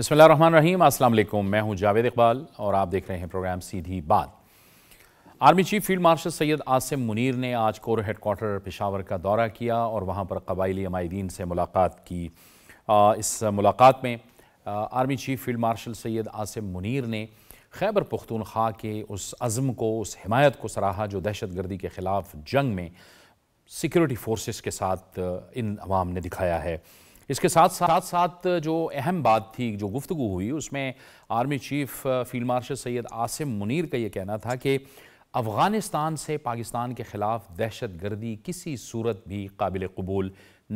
बिस्मिल्लाहिर्रहमानिर्रहीम। अस्सलाम वालेकुम। मैं हूं जावेद इकबाल और आप देख रहे हैं प्रोग्राम सीधी बात। Army chief field marshal Syed Asim Munir ने आज कोर हेडक्वार्टर पेशावर का दौरा किया और वहां पर कबायली अमायदीन से मुलाकात की। इस मुलाकात में army chief field marshal Syed Asim Munir ने खैबर पख्तूनख्वा के उस अज़्म को, उस हिमायत को सराहा जो दहशतगर्दी के ख़िलाफ़ जंग में सिक्योरिटी फोर्सेस के साथ इन अवाम ने दिखाया है। इसके साथ साथ जो अहम बात थी, जो गुफ्तगू हुई, उसमें army chief field marshal Syed Asim Munir का ये कहना था कि अफ़ग़ानिस्तान से पाकिस्तान के ख़िलाफ़ दहशतगर्दी किसी सूरत भी काबिल कबूल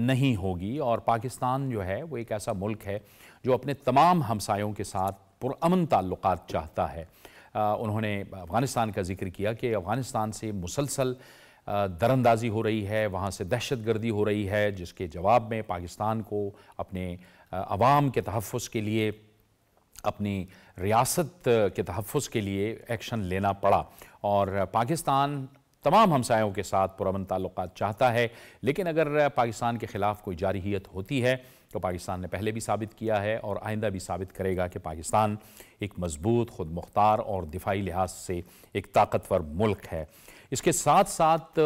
नहीं होगी और पाकिस्तान जो है वो एक ऐसा मुल्क है जो अपने तमाम हमसायों के साथ पुरअमन ताल्लुकात चाहता है। उन्होंने अफ़ग़ानिस्तान का जिक्र किया कि अफ़ग़ानिस्तान से मुसलसल दरअंदाजी हो रही है, वहाँ से दहशतगर्दी हो रही है, जिसके जवाब में पाकिस्तान को अपने अवाम के तहफ़्फ़ुज़ के लिए, अपनी रियासत के तहफ़्फ़ुज़ के लिए एक्शन लेना पड़ा। और पाकिस्तान तमाम हमसायों के साथ पुरअमन ताल्लुकात चाहता है, लेकिन अगर पाकिस्तान के ख़िलाफ़ कोई जारहियत होती है तो पाकिस्तान ने पहले भी साबित किया है और आइंदा भी साबित करेगा कि पाकिस्तान एक मजबूत, खुद मुख्तार और दिफाई लिहाज से एक ताकतवर मुल्क है। इसके साथ साथ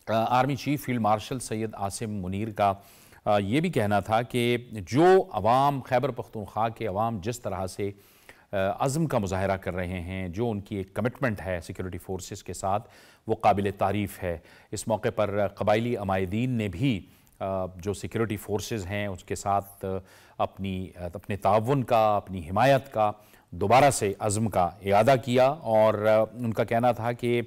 army chief field marshal Syed Asim Munir का ये भी कहना था कि जो अवाम, खैबर पख्तूनख्वा के अवाम जिस तरह से अज़्म का मुज़ाहरा कर रहे हैं, जो उनकी एक कमिटमेंट है सिक्योरिटी फोर्सेस के साथ, वो काबिल तारीफ़ है। इस मौके पर कबायली अमायदीन ने भी जो सिक्योरिटी फोर्सेस हैं उसके साथ अपने ताउन का, अपनी हिमायत का दोबारा से अज़्म का इआदा किया और उनका कहना था कि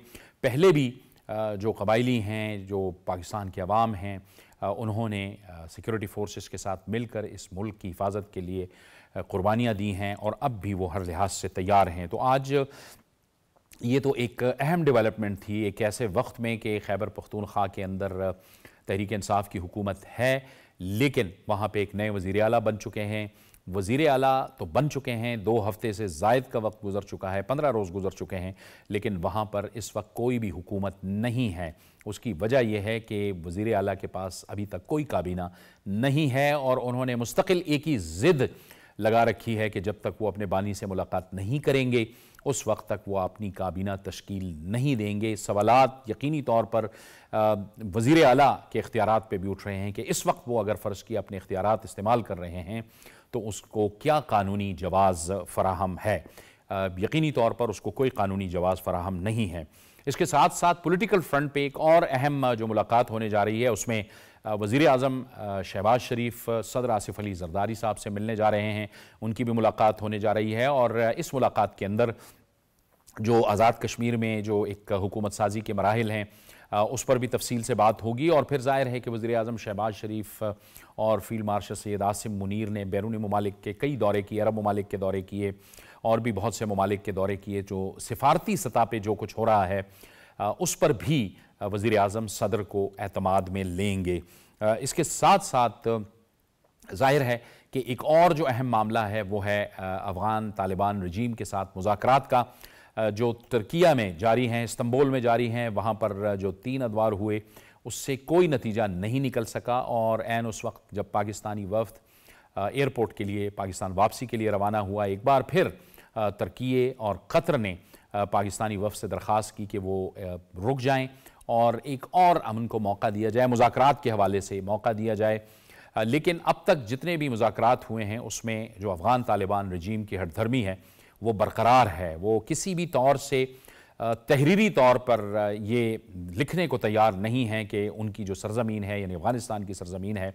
पहले भी जो कबायली हैं, जो पाकिस्तान के अवाम हैं, उन्होंने सिक्योरिटी फोर्सेस के साथ मिलकर इस मुल्क की हिफाजत के लिए कुर्बानियाँ दी हैं और अब भी वो हर लिहाज से तैयार हैं। तो आज ये तो एक अहम डेवलपमेंट थी एक ऐसे वक्त में कि खैबर पख्तूनख्वा के अंदर तहरीक इंसाफ की हुकूमत है, लेकिन वहाँ पे एक नए वज़ीर आला बन चुके हैं। वज़ीर आला तो बन चुके हैं, 2 हफ्ते से ज़ायद का वक्त गुजर चुका है, 15 रोज़ गुजर चुके हैं, लेकिन वहाँ पर इस वक्त कोई भी हुकूमत नहीं है। उसकी वजह यह है कि वज़ीर आला के पास अभी तक कोई काबीना नहीं है और उन्होंने मुस्तकिल एक ही ज़िद लगा रखी है कि जब तक वो अपने बानी से मुलाकात नहीं करेंगे उस वक्त तक वो अपनी काबीना तश्कील नहीं देंगे। सवालात यकीनी तौर पर वज़ीर आला के इख्तियारात पे भी उठ रहे हैं कि इस वक्त वो अगर फ़र्ज़ किया अपने इख्तियारात इस्तेमाल कर रहे हैं तो उसको क्या कानूनी जवाज़ फ़राहम है। यकीनी तौर पर उसको कोई कानूनी जवाज़ फ़राहम नहीं है। इसके साथ साथ पॉलिटिकल फ्रंट पे एक और अहम जो मुलाकात होने जा रही है उसमें वज़ीर आज़म शहबाज शरीफ सदर आसिफ अली ज़रदारी साहब से मिलने जा रहे हैं, उनकी भी मुलाकात होने जा रही है और इस मुलाकात के अंदर जो आज़ाद कश्मीर में जो एक हुकूमत साजी के मराहिल हैं उस पर भी तफसील से बात होगी। और फिर ज़ाहिर है कि वज़ीर आज़म शहबाज शरीफ और फील्ड मार्शल सैयद आसिम मुनीर ने बैरूनी ममालिक के कई दौरे किए, अरब ममालिक के दौरे किए और भी बहुत से ममालिक के दौरे किए। जो सिफारती सतह पे जो कुछ हो रहा है उस पर भी वज़ीर आज़म सदर को एतमाद में लेंगे। इसके साथ साथ ज़ाहिर है कि एक और जो अहम मामला है वो है अफ़गान तालिबान रजीम के साथ मुज़ाकरात का, जो तुर्किया में जारी हैं, इस्तांबुल में जारी हैं। वहाँ पर जो 3 अदवार हुए उससे कोई नतीजा नहीं निकल सका और ऐन उस वक्त जब पाकिस्तानी वफ़द एयरपोर्ट के लिए पाकिस्तान वापसी के लिए रवाना हुआ, एक बार फिर तुर्की और कतर ने पाकिस्तानी वफ़द से दरख्वास्त की कि वो रुक जाएं और एक और अमन को मौका दिया जाए, मुज़ाकरात के हवाले से मौका दिया जाए। लेकिन अब तक जितने भी मुज़ाकरात हुए हैं उसमें जो अफ़गान तालिबान रजीम की हठधर्मी है वो बरकरार है। वो किसी भी तौर से तहरीरी तौर पर ये लिखने को तैयार नहीं है कि उनकी जो सरज़मीन है यानी अफ़गानिस्तान की सरज़मीन है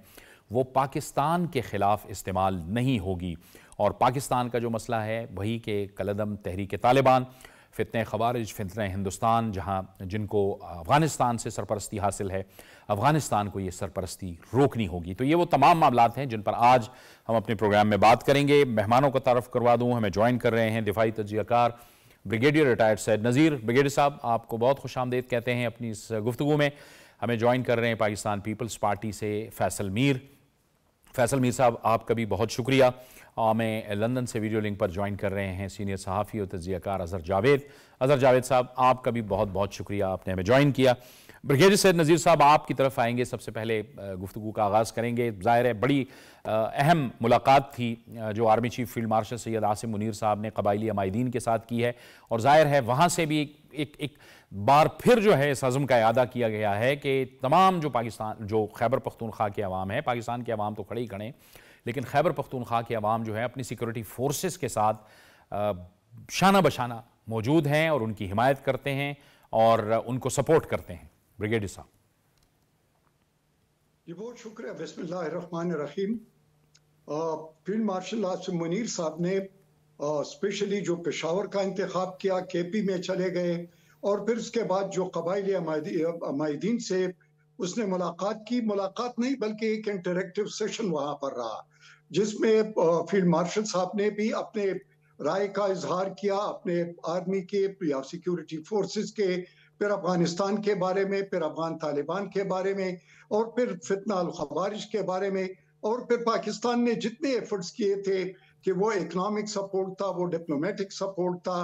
वो पाकिस्तान के ख़िलाफ़ इस्तेमाल नहीं होगी। और पाकिस्तान का जो मसला है वही कि कलदम तहरीक तालिबान, फितने ख़वारिज, फितने हिंदुस्तान, जहाँ जिनको अफ़गानिस्तान से सरपरस्ती हासिल है, अफ़गानिस्तान को ये सरपरस्ती रोकनी होगी। तो ये वो तमाम मामलात हैं जिन पर आज हम अपने प्रोग्राम में बात करेंगे। मेहमानों को तारफ़ करवा दूँ, हमें ज्वाइन कर रहे हैं दिफाई तज्ज़ियाकार ब्रिगेडियर रिटायर्ड सैयद नज़ीर। ब्रिगेडियर साहब, आपको बहुत खुशामदीद कहते हैं अपनी इस गुफ्तगू में। हमें ज्वाइन कर रहे हैं पाकिस्तान पीपल्स पार्टी से फैसल मीर। फैसल मीर साहब, आपका भी बहुत शुक्रिया हमें लंदन से वीडियो लिंक पर ज्वाइन कर रहे हैं सीनियर सहाफ़ी और तज्ज़िया कार अज़हर जावेद। अज़हर जावेद साहब, आपका भी बहुत बहुत शुक्रिया, आपने हमें ज्वाइन किया। ब्रिगेडियर सैयद नज़ीर साहब, आपकी तरफ आएंगे, सबसे पहले गुफ्तगू का आगाज़ करेंगे। ज़ाहिर है बड़ी अहम मुलाकात थी जो army chief field marshal Syed Asim Munir साहब ने कबाइली अमायदीन के साथ की है, और ज़ाहिर है वहाँ से भी एक बार फिर जो है इस अज़्म का इआदा किया गया है कि तमाम जो खैबर पख्तूनख्वा के अवाम है, पाकिस्तान के अवाम तो खड़े ही खड़े, लेकिन खैबर पख्तूनख्वा के अवाम जो है अपनी सिक्योरिटी फोर्सेस के साथ शाना बशाना मौजूद हैं और उनकी हिमायत करते हैं और उनको सपोर्ट करते हैं। ब्रिगेडियर साहब जी, बहुत शुक्रिया। बिस्मिल्लाहिर्रहमानिर्रहीम। फील्ड मार्शल आसिम मुनीर साहब ने स्पेशली जो पेशावर का इंतखाब किया, केपी में चले गए और फिर उसके बाद जो कबाइली अमायदीन से उसने मुलाकात की, मुलाकात नहीं बल्कि एक इंटरेक्टिव सेशन वहां पर रहा, जिसमें फील्ड मार्शल साहब ने भी अपने राय का इजहार किया, अपने आर्मी के या सिक्योरिटी फोर्सेस के, फिर अफगानिस्तान के बारे में, फिर अफगान तालिबान के बारे में, और फिर फितना अल खवारिज के बारे में, और फिर पाकिस्तान ने जितने एफर्ट्स किए थे कि वो इकोनॉमिक सपोर्ट था, वो डिप्लोमेटिक सपोर्ट था,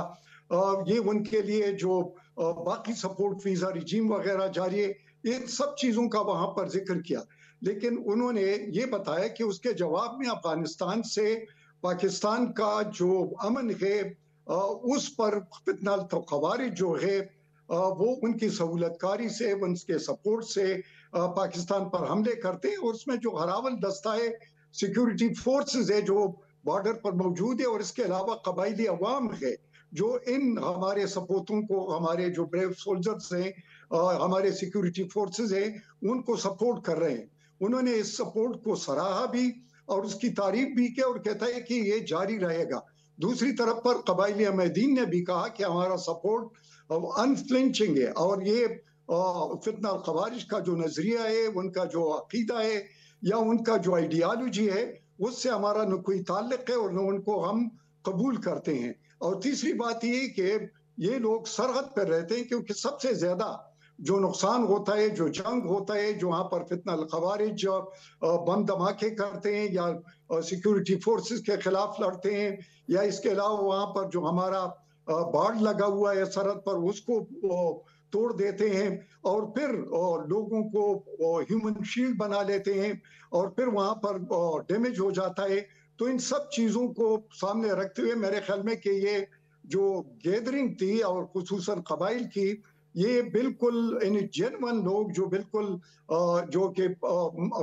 ये उनके लिए जो बाकी सपोर्ट वीजा रिजीम वगैरह जारी है, इन सब चीजों का वहां पर जिक्र किया। लेकिन उन्होंने ये बताया कि उसके जवाब में अफगानिस्तान से पाकिस्तान का जो अमन है उस पर फितना अल खवारिज जो है वो उनकी सहूलतकारी से, उनके सपोर्ट से पाकिस्तान पर हमले करते हैं, और उसमें जो हरावल दस्ता है, सिक्योरिटी फोर्सेस है जो बॉर्डर पर मौजूद है, और इसके अलावा कबाइली अवाम है जो इन हमारे सपोर्टों को, हमारे जो ब्रेव सोल्जर्स हैं, हमारे सिक्योरिटी फोर्सेस हैं, उनको सपोर्ट कर रहे हैं। उन्होंने इस सपोर्ट को सराहा भी और उसकी तारीफ भी की और कहता है कि ये जारी रहेगा। दूसरी तरफ पर कबाइली अहमदीन ने भी कहा कि हमारा सपोर्ट अनफ्लिंचिंग है, और ये फितना अल खवारिज का जो नजरिया है, उनका जो अकीदा है या उनका जो आइडियालॉजी है, उससे हमारा न कोई ताल्लुक है और न उनको हम कबूल करते हैं। और तीसरी बात ये कि ये लोग सरहद पर रहते हैं, क्योंकि सबसे ज्यादा जो नुकसान होता है, जो जंग होता है, जो वहां पर फितना अल खवारिज बम धमाके करते हैं या सिक्योरिटी फोर्सेस के खिलाफ लड़ते हैं, या इसके अलावा वहां पर जो हमारा बाढ़ लगा हुआ है सरहद पर, उसको तोड़ देते हैं और फिर लोगों को ह्यूमन शील्ड बना लेते हैं और फिर वहां पर डैमेज हो जाता है। तो इन सब चीजों को सामने रखते हुए मेरे ख्याल में कि ये जो गैदरिंग थी और खुसूसन कबाइल की, ये बिल्कुल इन जेन्युइन लोग जो बिल्कुल जो कि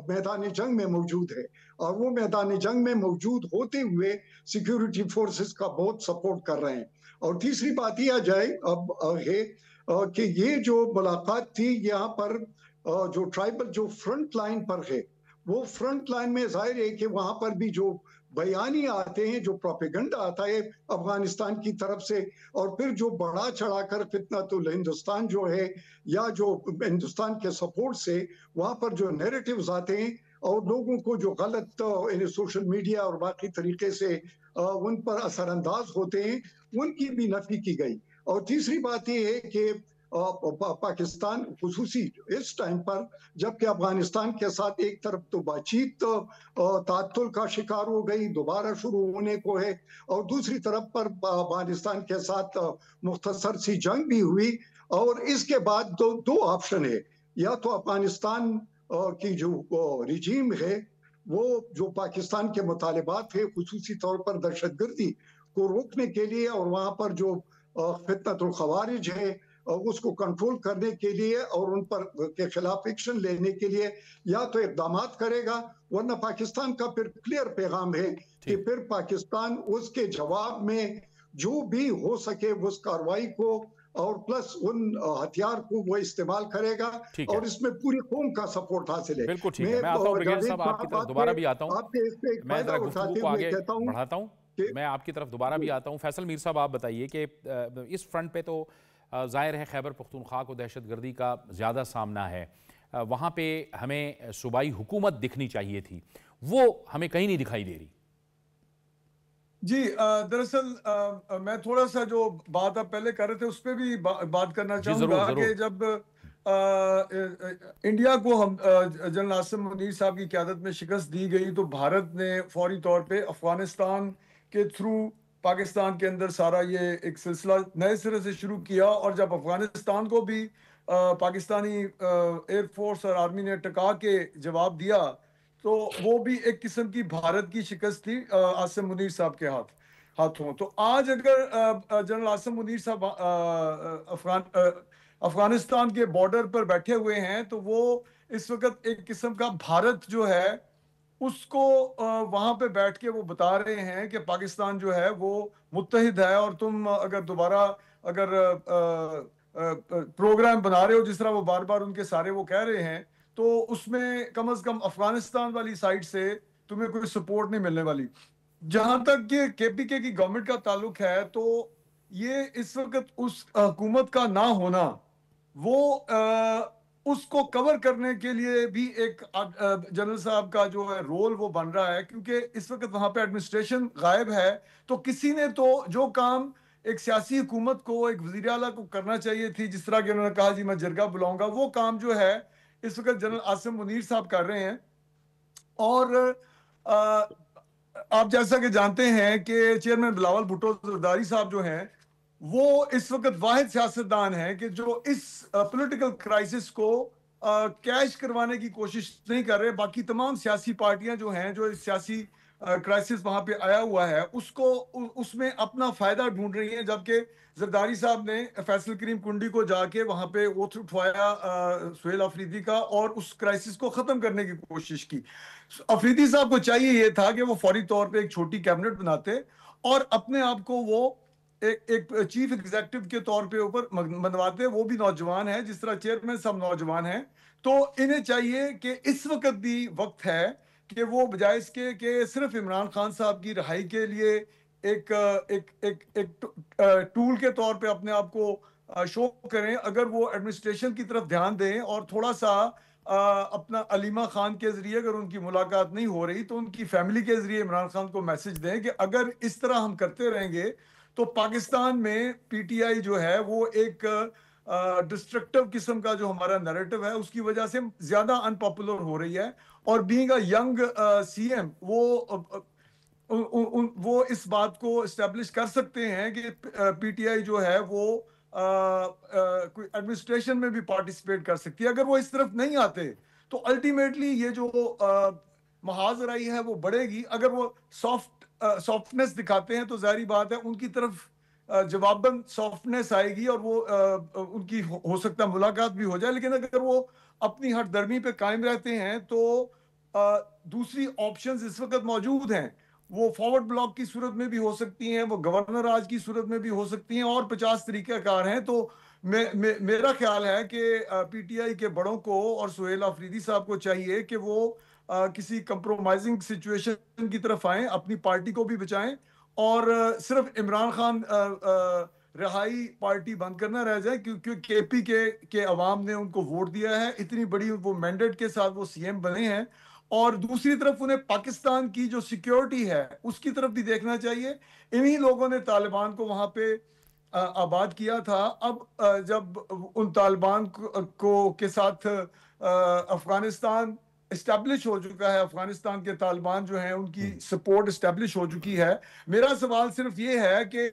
मैदान जंग में मौजूद है, और वो मैदान जंग में मौजूद होते हुए सिक्योरिटी फोर्सेस का बहुत सपोर्ट कर रहे हैं। और तीसरी बात यह आ जाए अब है कि ये जो मुलाकात थी यहाँ पर जो ट्राइबल जो फ्रंट लाइन पर है, वो फ्रंट लाइन में जाहिर है कि वहां पर भी जो बयानी आते हैं, जो प्रोपेगेंडा आता है अफगानिस्तान की तरफ से, और फिर जो बढ़ा चढ़ाकर फितनतुल हिंदुस्तान जो है या जो हिंदुस्तान के सपोर्ट से वहां पर जो नैरेटिव्स आते हैं और लोगों को जो गलत सोशल मीडिया और बाकी तरीके से उन पर असरअंदाज होते हैं, उनकी भी नफी की गई। और तीसरी बात यह है कि पाकिस्तान खुसूसी इस टाइम पर जबकि अफगानिस्तान के साथ एक तरफ तो बातचीत तातुल का शिकार हो गई, दोबारा शुरू होने को है, और दूसरी तरफ पर अफगानिस्तान के साथ मुख्तसर सी जंग भी हुई, और इसके बाद दो ऑप्शन है, या तो अफगानिस्तान की जो रिजीम है वो जो पाकिस्तान के मुतालिबात है खुसूसी तौर पर दहशतगर्दी को रोकने के लिए और वहां पर जो फितनतुल खवारिज है उसको कंट्रोल करने के लिए और उन पर के खिलाफ एक्शन लेने के लिए या तो इकदाम करेगा, वरना पाकिस्तान का फिर क्लियर पैगाम है कि फिर पाकिस्तान उसके जवाब में जो भी हो सके उस कार्रवाई को और प्लस उन हथियार को वो इस्तेमाल करेगा, और इसमें पूरी कौम का सपोर्ट हासिल है। बिल्कुल ठीक है। मैं आता हूं ब्रिगेडियर साहब, आपकी तरफ दोबारा भी आता हूं, मैं जरा गुफ्तगू को आगे बढ़ाता हूं, मैं आपकी तरफ दोबारा भी आता हूं। फैसल मीर साहब, आप बताइए कि इस फ्रंट पे तो ज़ाहिर है खैबर पख्तूनख्वा को दहशतगर्दी का ज़्यादा सामना है, वहाँ पे हमें सूबाई हुकूमत दिखनी चाहिए थी, वो हमें कहीं नहीं दिखाई दे रही। जी, दरअसल मैं थोड़ा सा जो बात आप पहले कर रहे थे उस पर भी बात करना चाहूँगा कि जब इंडिया को हम जनरल आसिम मुनीर साहब की क़यादत में शिकस्त दी गई तो भारत ने फौरी तौर पे अफगानिस्तान के थ्रू पाकिस्तान के अंदर सारा ये एक सिलसिला नए सिरे से शुरू किया। और जब अफगानिस्तान को भी पाकिस्तानी एयरफोर्स और आर्मी ने टका के जवाब दिया तो वो भी एक किस्म की भारत की शिकस्त थी आसिम मुनीर साहब के हाथों। तो आज अगर जनरल आसिम मुनीर साहब अफगानिस्तान के बॉर्डर पर बैठे हुए हैं तो वो इस वक्त एक किस्म का भारत जो है उसको वहां पे बैठ के वो बता रहे हैं कि पाकिस्तान जो है वो मुत्तहिद है और तुम अगर दोबारा अगर प्रोग्राम बना रहे हो जिस तरह वो बार बार उनके सारे वो कह रहे हैं तो उसमें कम से कम अफगानिस्तान वाली साइड से तुम्हें कोई सपोर्ट नहीं मिलने वाली। जहां तक ये केपीके की गवर्नमेंट का ताल्लुक है तो ये इस वक्त उस हुकूमत का ना होना वो उसको कवर करने के लिए भी एक जनरल साहब का जो है रोल वो बन रहा है, क्योंकि इस वक्त वहां पे एडमिनिस्ट्रेशन गायब है। तो किसी ने तो जो काम एक सियासी हुकूमत को एक वजीर आला को करना चाहिए थी, जिस तरह कि उन्होंने कहा जी मैं जरगा बुलाऊंगा, वो काम जो है इस वक्त जनरल आसिम मुनीर साहब कर रहे हैं। और आप जैसा कि जानते हैं कि चेयरमैन बिलावल भुट्टो जरदारी साहब जो हैं वो इस वक्त वाहिद सियासतदान है कि जो इस पॉलिटिकल क्राइसिस को कैश करवाने की कोशिश नहीं कर रहे। बाकी तमाम सियासी पार्टियां जो हैं जो इस सियासी क्राइसिस वहां पे आया हुआ है उसको उसमें अपना फायदा ढूंढ रही हैं, जबकि जरदारी साहब ने फैसल करीम कुंडी को जाके वहां पे ओथ उठवाया सुहेल अफरीदी का और उस क्राइसिस को खत्म करने की कोशिश की। अफरीदी साहब को चाहिए ये था कि वो फौरी तौर पे एक छोटी कैबिनेट बनाते और अपने आप को वो एक चीफ एग्जीक्यूटिव के तौर पे ऊपर मनवाते। वो भी नौजवान है जिस तरह चेयरमैन सब नौजवान हैं, तो इन्हें चाहिए कि इस वक्त भी वक्त है कि वो बजाय इसके कि सिर्फ इमरान खान साहब की रिहाई के लिए एक एक एक एक टूल के तौर पे अपने आप को शो करें, अगर वो एडमिनिस्ट्रेशन की तरफ ध्यान दें और थोड़ा सा अपना अलीमा खान के जरिए अगर उनकी मुलाकात नहीं हो रही तो उनकी फैमिली के जरिए इमरान खान को मैसेज दें कि अगर इस तरह हम करते रहेंगे तो पाकिस्तान में पीटीआई जो है वो एक डिस्ट्रक्टिव किस्म का जो हमारा नैरेटिव है उसकी वजह से ज्यादा अनपॉपुलर हो रही है। और बीइंग अ यंग सीएम वो इस बात को एस्टेब्लिश कर सकते हैं कि पीटीआई जो है वो कोई एडमिनिस्ट्रेशन में भी पार्टिसिपेट कर सकती है। अगर वो इस तरफ नहीं आते तो अल्टीमेटली ये जो महाजराई है वो बढ़ेगी। अगर वो सॉफ्टनेस दिखाते हैं तो जाहिर बात है उनकी तरफ जवाबन सॉफ्टनेस आएगी और वो उनकी हो सकता है मुलाकात भी हो जाए। लेकिन अगर वो अपनी हठधर्मी पे कायम रहते हैं तो दूसरी ऑप्शंस इस वक्त मौजूद हैं। वो फॉरवर्ड ब्लॉक की सूरत में भी हो सकती हैं, वो गवर्नर राज की सूरत में भी हो सकती हैं और 50 तरीक़ाकार हैं। तो मेरा ख्याल है कि पीटीआई के बड़ों को और सुहेल अफरीदी साहब को चाहिए कि वो किसी कंप्रोमाइजिंग सिचुएशन की तरफ आएं, अपनी पार्टी को भी बचाएं और सिर्फ इमरान खान रिहाई पार्टी बंद करना रह जाए, क्योंकि केपी के अवाम ने उनको वोट दिया है, इतनी बड़ी वो मैंडेट के साथ वो सीएम बने हैं। और दूसरी तरफ उन्हें पाकिस्तान की जो सिक्योरिटी है उसकी तरफ भी देखना चाहिए। इन्हीं लोगों ने तालिबान को वहां पे आबाद किया था। अब जब उन तालिबान को के साथ अफगानिस्तान इस्टेब्लिश हो चुका है, अफगानिस्तान के तालिबान जो हैं उनकी सपोर्ट इस्टेब्लिश हो चुकी है, मेरा सवाल सिर्फ ये है कि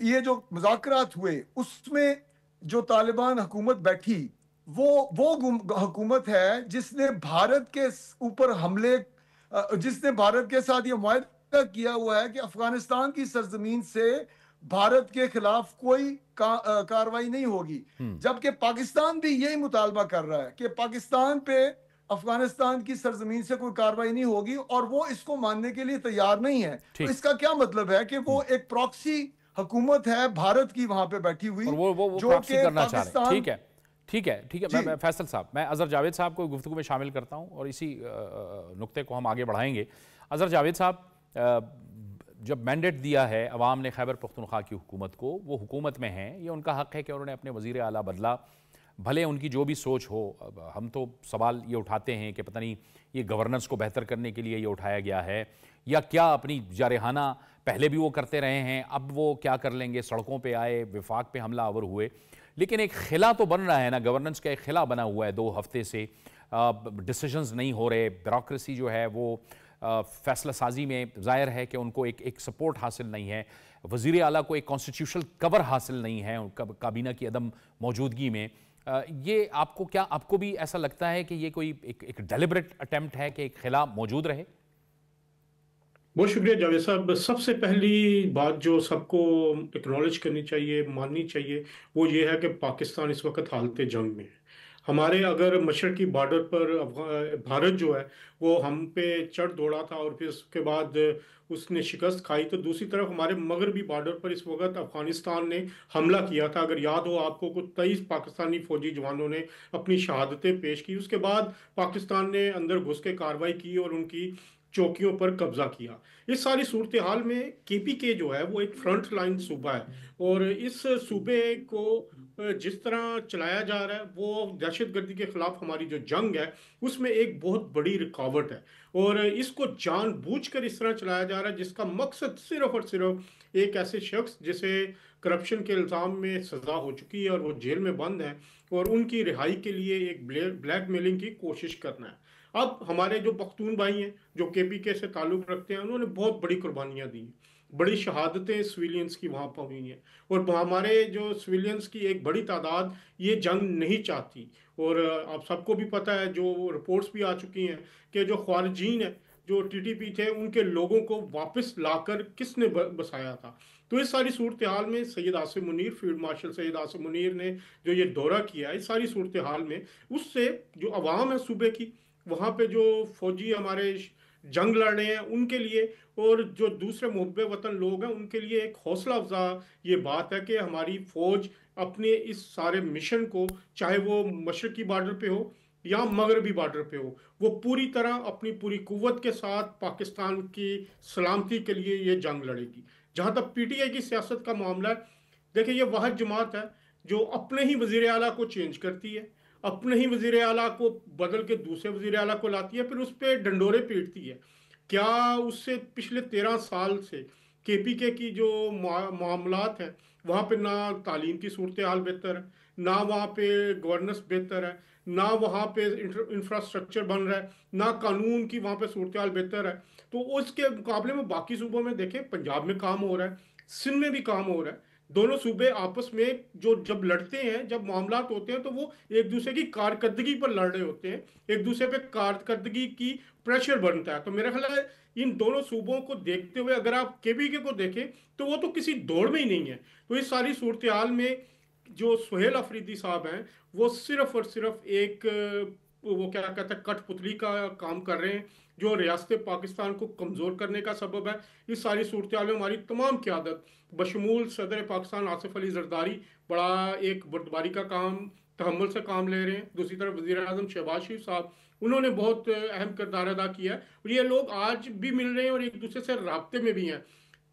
ये जो मुज़ाकरात हुए उसमें जो तालिबान हुकूमत बैठी वो हुकूमत है जिसने भारत के ऊपर हमले जिसने भारत के साथ ये मुआहदा किया हुआ है कि अफगानिस्तान की सरजमीन से भारत के खिलाफ कोई कार्रवाई नहीं होगी, जबकि पाकिस्तान भी यही मुतालबा कर रहा है कि पाकिस्तान पे अफगानिस्तान की सरजमीन से कोई कार्रवाई नहीं होगी और वो इसको मानने के लिए तैयार नहीं है। तो इसका क्या मतलब है कि वो एक प्रॉक्सी हुकूमत है भारत की वहां पे बैठी हुई और वो जो कि करना चाह रहे हैं। ठीक है मैं फैसल साहब, मैं अजहर जावेद साहब को गुफ्तगू में शामिल करता हूं और इसी नुक्ते को हम आगे बढ़ाएंगे। अजहर जावेद साहब, जब मैंडेट दिया है अवाम ने खैबर पख्तूनख्वा की हुकूमत को, वो हुकूमत में हैं, ये उनका हक है कि उन्होंने अपने वज़ीर आला बदला, भले उनकी जो भी सोच हो। हम तो सवाल ये उठाते हैं कि पता नहीं ये गवर्नेंस को बेहतर करने के लिए ये उठाया गया है یا کیا اپنی جارحانہ پہلے بھی وہ کرتے رہے ہیں، اب وہ کیا کر لیں گے؟ سڑکوں پہ آئے، وفاق پہ حملہ آور ہوئے، لیکن ایک خلا تو بن رہا ہے نا، گورننس کا ایک خلا بنا ہوا ہے 2 ہفتے سے، ڈیسیجنز نہیں ہو رہے، بیوروکریسی جو ہے وہ فیصلہ سازی میں ظاہر ہے کہ ان کو ایک سپورٹ حاصل نہیں ہے، وزیر اعلیٰ کو ایک کانسٹیٹیوشنل کور حاصل نہیں ہے کابینہ کی عدم موجودگی میں. یہ آپ کو بھی ایسا لگتا ہے کہ یہ کوئی ایک ڈیلیبریٹ اٹیمپٹ ہے کہ ایک خلا موجود رہے؟ بہت شکریہ جاوید صاحب. سب سے پہلی بات جو سب کو اکنالج کرنی چاہیے، ماننی چاہیے، وہ یہ ہے کہ پاکستان اس وقت حالت جنگ میں ہے. ہمارے اگر مشرقی بارڈر پر بھارت جو ہے وہ ہم پہ چڑھ دوڑا تھا اور پھر اس کے بعد اس نے شکست کھائی، تو دوسری طرف ہمارے مغربی بارڈر پر اس وقت افغانستان نے حملہ کیا تھا. اگر یاد ہو آپ کو، 23 پاکستانی فوجی جوانوں نے اپنی شہادتیں پیش کی. اس کے بعد پاکستان نے اندر گھس کے کارروائی کی اور ان کی چوکیوں پر قبضہ کیا. اس ساری صورتحال میں کے پی کے جو ہے وہ ایک فرنٹ لائن صوبہ ہے، اور اس صوبے کو جس طرح چلایا جا رہا ہے وہ دہشت گردی کے خلاف ہماری جو جنگ ہے اس میں ایک بہت بڑی رکاوٹ ہے، اور اس کو جان بوجھ کر اس طرح چلایا جا رہا ہے جس کا مقصد صرف اور صرف ایک ایسے شخص جسے کرپشن کے الزام میں سزا ہو چکی ہے اور وہ جیل میں بند ہیں، اور ان کی رہائی کے لیے ایک بلیک میلنگ کی کوشش کرنا ہے. اب ہمارے جو پختون بھائی ہیں جو کے پی کے سے تعلق رکھتے ہیں، انہوں نے بہت بڑی قربانیاں دی ہیں، بڑی شہادتیں سویلینز کی وہاں پر ہوئی ہیں، اور ہمارے جو سویلینز کی ایک بڑی تعداد یہ جنگ نہیں چاہتی. اور آپ سب کو بھی پتہ ہے، جو رپورٹس بھی آ چکی ہیں کہ جو خارجین ہیں جو ٹی ٹی پی تھے، ان کے لوگوں کو واپس لا کر کس نے بسایا تھا. تو اس ساری صورتحال میں سید عاصم منیر، فیلڈ مارشل سید عاصم منیر نے جو یہ دورہ کیا ہے، اس ساری صورتحال میں اس سے جو عوام ہے صوبے کی، وہاں پہ جو فوجی ہمارے جنگ لڑ رہے ہیں ان کے لیے، اور جو دوسرے محب وطن لوگ ہیں ان کے لیے ایک حوصلہ افزا یہ بات ہے کہ ہماری فوج اپنے اس سارے مشن کو، چاہے وہ مشرقی بارڈر پہ ہو یا مغربی بارڈر پہ ہو، وہ پوری طرح اپنی پوری قوت کے ساتھ پاکستان کی سلامتی کے لیے یہ جنگ لڑے گی. جہاں تک پی ٹی آئی کی سیاست کا معاملہ ہے، دیکھیں یہ واحد جماعت ہے جو اپنے ہی وزیر اعلیٰ کو چینج کرتی ہے، اپنے ہی وزیر اعلیٰ کو بدل کے دوسرے وزیر اعلیٰ کو لاتی ہے، پھر اس پہ ڈنڈورے پیٹتی ہے. کیا اس سے پچھلے 13 سال سے کے پی کے کی جو معاملات ہیں وہاں پہ نہ تعلیم کی صورتحال بہتر ہے، نہ وہاں پہ گورننس بہتر ہے، نہ وہاں پہ انفراسٹرکچر بن رہا ہے، نہ قانون کی وہاں پہ صورتحال بہتر ہے. تو اس کے مقابلے میں باقی صوبوں میں دیکھیں، پنجاب میں کام ہو رہا ہے، سندھ میں بھی کام ہو رہا ہے. دونوں صوبے آپس میں جو جب لڑتے ہیں، جب معاملات ہوتے ہیں، تو وہ ایک دوسرے کی کارکردگی پر لڑ رہے ہوتے ہیں، ایک دوسرے پہ کارکردگی کی پریشر بنتا ہے. تو میرا خیال ہے ان دونوں صوبوں کو دیکھتے ہوئے اگر آپ کے بی کے کو دیکھیں تو وہ تو کسی دوڑ میں ہی نہیں ہے. تو اس ساری صورتحال میں جو سہیل آفریدی صاحب ہیں وہ صرف اور صرف ایک وہ کیا کہتے ہیں کٹ پتلی کا کام کر رہے ہیں جو ریاست پاکستان کو کمزور کرنے کا سبب ہے. اس ساری صورتحال میں ہماری تمام قیادت بشمول صدر پاکستان آصف علی زرداری بڑا ایک بردباری کا کام، تحمل سے کام لے رہے ہیں. دوسری طرف وزیر اعظم شہباز شریف صاحب، انہوں نے بہت اہم کردار ادا کیا ہے، اور یہ لوگ آج بھی مل رہے ہیں اور ایک دوسرے سے رابطے میں بھی ہیں.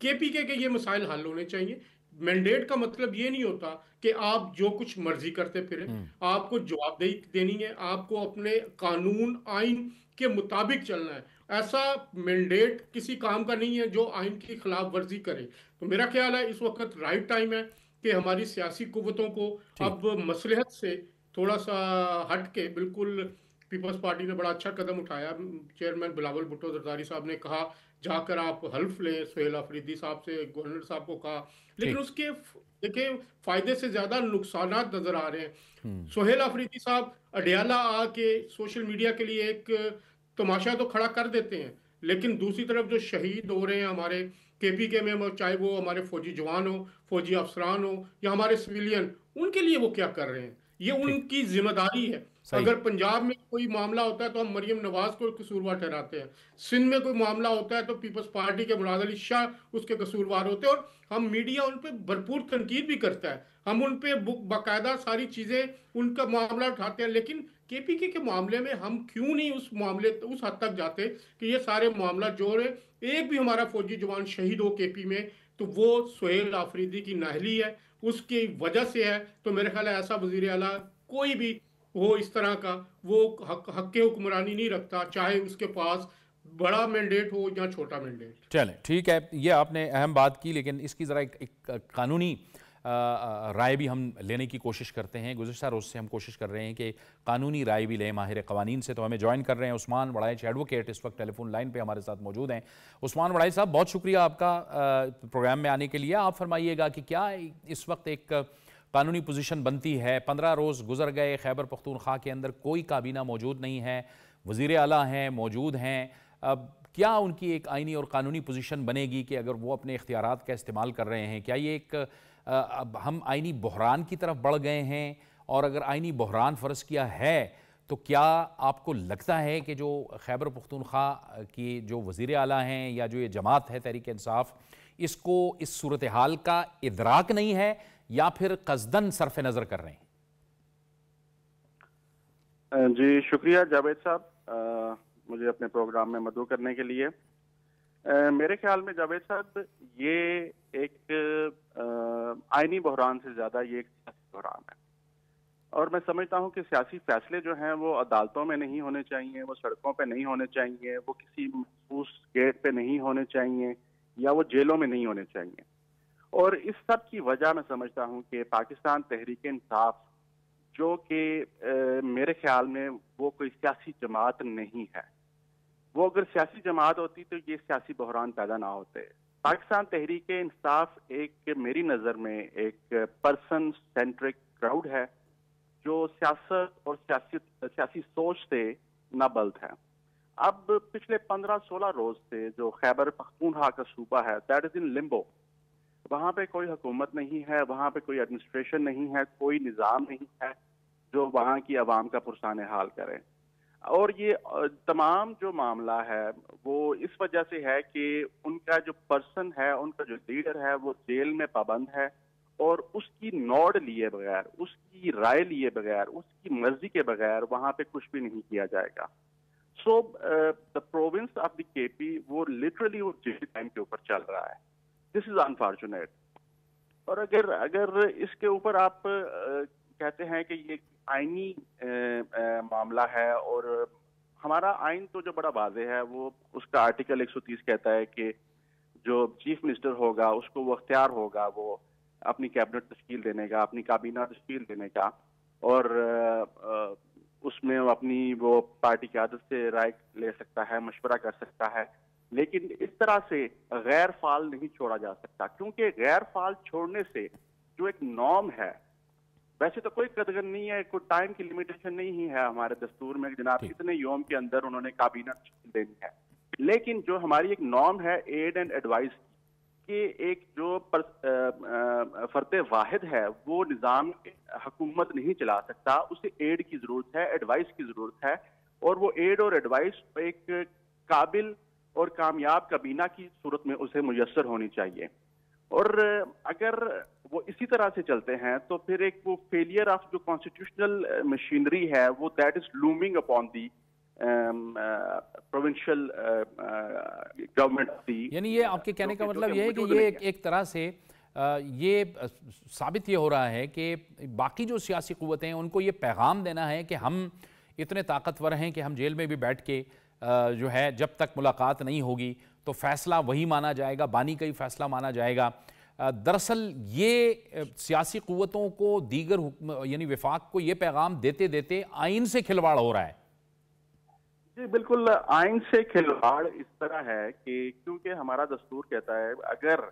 کے پی کے یہ مسائل حل ہونے چاہیے. مینڈیٹ کا مطلب یہ نہیں ہوتا کہ آپ جو کچھ مرضی کرتے پھریں، آپ کو جواب دہی دینی ہے، آپ کو اپنے قانون آئین کے مطابق چلنا ہے. ایسا مینڈیٹ کسی کام کا نہیں ہے جو آئین کی خلاف ورزی کرے. تو میرا خیال ہے اس وقت رائٹ ٹائم ہے کہ ہماری سیاسی قوتوں کو اب مصلحت سے تھوڑا سا ہٹ کے، بالکل پیپلز پارٹی نے بڑا اچھا قدم اٹھایا، چیئرمین بلاول بھٹو زرداری صاحب نے کہا جا کر آپ حلف لیں سہیل آفریدی صاحب سے، گورنر صاحب کو کہا، لیکن اس کے دیکھیں فائدے سے زیادہ نقصانات نظر آ رہے ہیں. سہیل آفریدی صاحب اڈیالہ آ کے سوشل میڈیا کے لیے ایک تماشا تو کھڑا کر دیتے ہیں، لیکن دوسری طرف جو شہید ہو رہے ہیں ہمارے کے پی کے میں، چاہے وہ ہمارے فوجی جوان ہو، فوجی افسران ہو یا ہمارے سویلین، ان کے لیے وہ کیا کر رہے ہیں؟ یہ ان کی ذمہ داری ہے. اگر پنجاب میں کوئی معاملہ ہوتا ہے تو ہم مریم نواز کو قصوروار ٹھہراتے ہیں، سندھ میں کوئی معاملہ ہوتا ہے تو پیپلز پارٹی کے مراد علی شاہ اس کے قصوروار ہوتے ہیں، اور ہم میڈیا ان پہ بھرپور تنقید بھی کرتا ہے، ہم ان پہ باقاعدہ ساری چیزیں ان کا معاملہ اٹھاتے ہیں. لیکن کے پی کے معاملے میں ہم کیوں نہیں اس معاملے اس حد تک جاتے کہ یہ سارے معاملات جو رہے، ایک بھی ہمارا فوجی جوان شہید ہو کے پی میں تو وہ سہیل آفریدی کی نااہلی ہے، اس کی وجہ سے ہے. تو میرے خیال ہے ایسا وزیر اعلیٰ کوئی بھی وہ اس طرح کا وہ حق حکمرانی نہیں رکھتا، چاہے اس کے پاس बड़ा मैंडेट हो या छोटा मैंडेट। चलें, ठीक है, ये आपने अहम बात की, लेकिन इसकी ज़रा एक कानूनी राय भी हम लेने की कोशिश करते हैं। गुज़िश्ता रोज़ से हम कोशिश कर रहे हैं कि कानूनी राय भी लें माहिर क़वानीन से। तो हमें ज्वाइन कर रहे हैं उस्मान वड़ाइच एडवोकेट, इस वक्त टेलीफोन लाइन पे हमारे साथ मौजूद हैं। उस्मान वड़ाइच साहब, बहुत शुक्रिया आपका प्रोग्राम में आने के लिए। आप फरमाइएगा कि क्या इस वक्त एक कानूनी पोजीशन बनती है? 15 रोज़ गुजर गए, खैबर पख्तूनख्वा के अंदर कोई काबीना मौजूद नहीं है, वज़ीर आला हैं, मौजूद हैं, अब क्या उनकी एक आइनी और कानूनी पोजीशन बनेगी कि अगर वो अपने इख्तियारात का इस्तेमाल कर रहे हैं? क्या ये एक अब हम आइनी बहरान की तरफ बढ़ गए हैं? और अगर आइनी बहरान फ़र्ज़ किया है तो क्या आपको लगता है कि जो खैबर पख्तूनख्वा की जो वज़ीर आला हैं या जो ये जमात है तहरीक इंसाफ, इसको इस सूरत हाल का इदराक नहीं है या फिर क़स्दन सरफ नज़र कर रहे हैं? जी शुक्रिया जावेद साहब, मुझे अपने प्रोग्राम में मदऊ करने के लिए। मेरे ख्याल में जावेद साहब, ये एक आइनी बहरान से ज़्यादा ये एक सियासी बहरान है। और मैं समझता हूँ कि सियासी फैसले जो हैं वो अदालतों में नहीं होने चाहिए, वो सड़कों पे नहीं होने चाहिए, वो किसी मखसूस गेट पे नहीं होने चाहिए, या वो जेलों में नहीं होने चाहिए। और इस सब की वजह मैं समझता हूँ कि पाकिस्तान तहरीक इंसाफ, जो कि मेरे ख्याल में वो कोई सियासी जमात नहीं है, वो अगर सियासी जमात होती तो ये सियासी बहरान पैदा ना होते। पाकिस्तान तहरीक इंसाफ एक, मेरी नज़र में, एक पर्सन सेंट्रिक क्राउड है जो सियासत और सियासी सोच से नाबल्द है। अब पिछले 15-16 रोज से जो खैबर पख्तूनख्वा का सूबा है, दैट इज इन लिम्बो। वहाँ पे कोई हुकूमत नहीं है, वहाँ पे कोई एडमिनिस्ट्रेशन नहीं है, कोई निज़ाम नहीं है जो वहाँ की आवाम का पुरसान हाल करे। और ये तमाम जो मामला है वो इस वजह से है कि उनका जो पर्सन है, उनका जो लीडर है, वो जेल में पाबंद है और उसकी नोड लिए बगैर, उसकी राय लिए बगैर, उसकी मर्जी के बगैर वहाँ पे कुछ भी नहीं किया जाएगा। So the province of the KP वो लिटरली वो जेल टाइम के ऊपर चल रहा है। This is unfortunate. और अगर इसके ऊपर आप कहते हैं कि ये आईनी मामला है, और हमारा आइन तो जो बड़ा वाज़ेह है, वो उसका आर्टिकल 130 कहता है कि जो चीफ मिनिस्टर होगा उसको वो अख्तियार होगा वो अपनी कैबिनेट तश्कील देने का, अपनी काबीना तश्कील देने का, और उसमें वो अपनी वो पार्टी की आदत से राय ले सकता है, मशवरा कर सकता है। लेकिन इस तरह से गैर फाल नहीं छोड़ा जा सकता, क्योंकि गैर फाल छोड़ने से जो एक नॉर्म है, वैसे तो कोई कदगन नहीं है, कोई टाइम की लिमिटेशन नहीं है हमारे दस्तूर में, जनाब इतने यौम के अंदर उन्होंने काबीना देनी है। लेकिन जो हमारी एक नॉर्म है एड एंड एडवाइस की, एक जो फर्द वाहिद है वो निज़ाम हुकूमत नहीं चला सकता, उसे एड की जरूरत है, एडवाइस की जरूरत है। और वो एड और एडवाइस एक काबिल और कामयाब काबीना की सूरत में उसे मुयस्सर होनी चाहिए। और अगर वो इसी तरह से चलते हैं तो फिर एक वो फेलियर ऑफ जो कॉन्स्टिट्यूशनल मशीनरी है वो that is looming upon the provincial government of the, यानी ये आपके कहने का मतलब ये है कि ये एक तरह से ये साबित ये हो रहा है कि बाकी जो सियासी कुव्वतें हैं उनको ये पैगाम देना है कि हम इतने ताकतवर हैं कि हम जेल में भी बैठ के जो है जब तक मुलाकात नहीं होगी तो फैसला वही माना जाएगा, बानी का ही फैसला माना जाएगा। दरअसल ये सियासी कुव्वतों को, दीगर यानी विफाक को ये पैगाम देते देते आइन से खिलवाड़ हो रहा है। जी बिल्कुल, आइन से खिलवाड़ इस तरह है कि क्योंकि हमारा दस्तूर कहता है अगर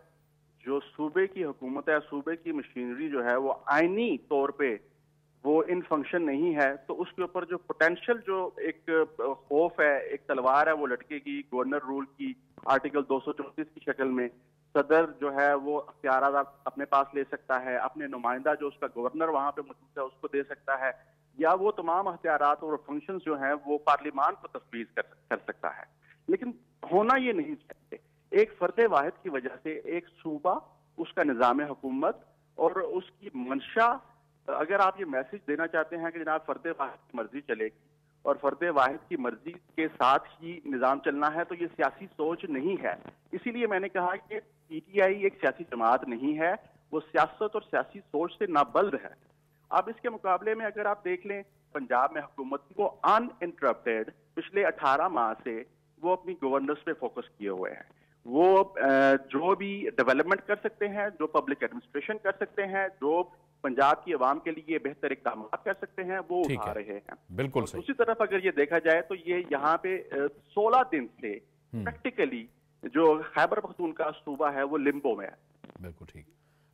जो सूबे की हुकूमत है, सूबे की मशीनरी जो है वो आइनी तौर पे वो इन फंक्शन नहीं है, तो उसके ऊपर जो पोटेंशियल जो एक खौफ है, एक तलवार है, वो लटकेगी गवर्नर रूल की आर्टिकल 234 की शक्ल में। सदर जो है वो अख्तियारात अपने पास ले सकता है, अपने नुमाइंदा जो उसका गवर्नर वहां पे मौजूद है उसको दे सकता है, या वो तमाम अख्तियारात और फंक्शंस जो हैं वो पार्लियामान को तफवीज कर सकता है। लेकिन होना ये नहीं चाहिए। एक फर्द वाहिद की वजह से एक सूबा, उसका निज़ाम हुकूमत और उसकी मंशा, अगर आप ये मैसेज देना चाहते हैं कि जनाब फर्द वाहिद की मर्जी चलेगी और फर्द वाहिद की मर्जी के साथ ही निज़ाम चलना है, तो ये सियासी सोच नहीं है। इसीलिए मैंने कहा कि पीटीआई एक सियासी जमात नहीं है, वो सियासत और सियासी सोच से नाबल्द है। अब इसके मुकाबले में अगर आप देख लें, पंजाब में हुकूमत वो अनइंटरप्टेड पिछले 18 माह से وہ اپنی گورننس پہ فوکس کیے ہوئے ہیں. وہ جو بھی ڈیولپمنٹ کر سکتے ہیں, جو پبلک ایڈمنسٹریشن کر سکتے ہیں, جو پنجاب کی عوام کے لیے بہتر اقدامات کر سکتے ہیں, وہ اٹھا رہے ہیں. بالکل صحیح. دوسری طرف اگر یہ دیکھا جائے تو یہ یہاں پہ 16 دن سے پریکٹیکلی جو خیبر پختونخوا صوبہ ہے وہ لمبو میں ہے. بالکل ٹھیک,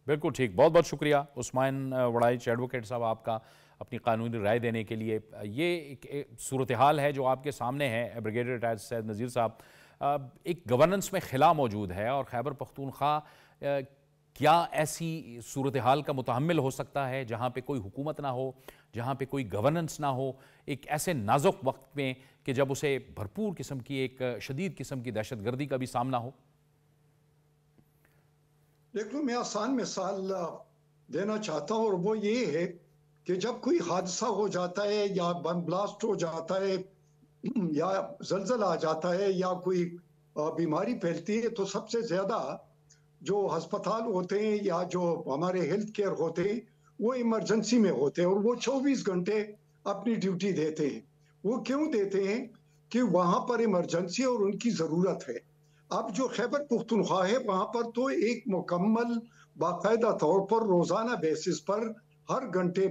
بالکل ٹھیک. بہت بہت شکریہ عثمان وڑائچ ایڈوکیٹ صاحب آپ کا اپنی قانونی رائے دینے کے لیے. یہ ایک صورتحال ہے جو آپ کے سامنے ہے بریگیڈیئر ریٹائرڈ سید نذیر صاحب. ایک گورننس میں خلا موجود ہے اور خیبر پختونخوا کیا ایسی صورتحال کا متحمل ہو سکتا ہے جہاں پہ کوئی حکومت نہ ہو, جہاں پہ کوئی گورننس نہ ہو, ایک ایسے نازک وقت میں کہ جب اسے بھرپور قسم کی ایک شدید قسم کی دہشت گردی کا بھی سامنا ہو؟ دیکھ لو, میں آسان مثال دینا چاہتا ہوں اور وہ یہ ہے کہ جب کوئی حادثہ ہو جاتا ہے یا بم بلاسٹ ہو جاتا ہے یا زلزلہ آ جاتا ہے یا کوئی بیماری پھیلتی ہے تو سب سے زیادہ جو ہسپتال ہوتے ہیں یا جو ہمارے ہیلتھ کیئر ہوتے ہیں وہ ایمرجنسی میں ہوتے ہیں اور وہ 24 گھنٹے اپنی ڈیوٹی دیتے ہیں. وہ کیوں دیتے ہیں؟ کہ وہاں پر ایمرجنسی اور ان کی ضرورت ہے. اب جو خیبر پختونخوا ہے وہاں پر تو ایک مکمل باقاعدہ طور پر روزانہ بیسس پر ہر گھنٹے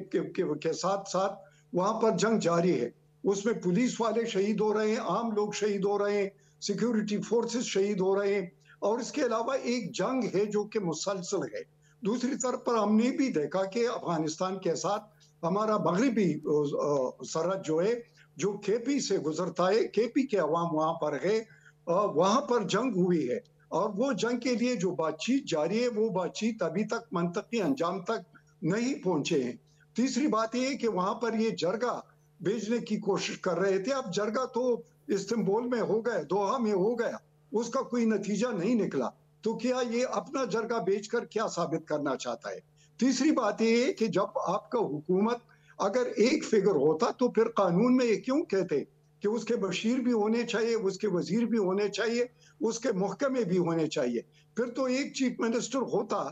کے ساتھ ساتھ وہاں پر جنگ جاری ہے. اس میں پولیس والے شہید ہو رہے ہیں, عام لوگ شہید ہو رہے ہیں, سیکیورٹی فورسز شہید ہو رہے ہیں, اور اس کے علاوہ ایک جنگ ہے جو کہ مسلسل ہے. دوسری طرف پر ہم نے بھی دیکھا کہ افغانستان کے ساتھ ہمارا مغربی سرحد جو ہے جو کے پی سے گزرتا ہے, کے پی کے عوام وہاں پر ہے, وہاں پر جنگ ہوئی ہے اور وہ جنگ کے لیے جو بات چیت جاری ہے وہ بات چیت ابھی تک منطقی انجام تک نہیں پہنچے ہیں. تیسری بات یہ ہے کہ وہاں پر یہ جرگہ بھیجنے کی کوشش کر رہے تھے. اب جرگہ تو استنبول میں ہو گیا, دوحہ میں ہو گیا, اس کا کوئی نتیجہ نہیں نکلا, تو کیا یہ اپنا جرگہ بیچ کر کیا ثابت کرنا چاہتا ہے؟ تیسری بات یہ ہے کہ جب آپ کا حکومت اگر ایک فگر ہوتا تو پھر قانون میں یہ کیوں کہتے کہ اس کے بشیر بھی ہونے چاہیے, اس کے وزیر بھی ہونے چاہیے, اس کے محکمے بھی ہونے چاہیے؟ پھر تو ایک چیف منسٹر ہوتا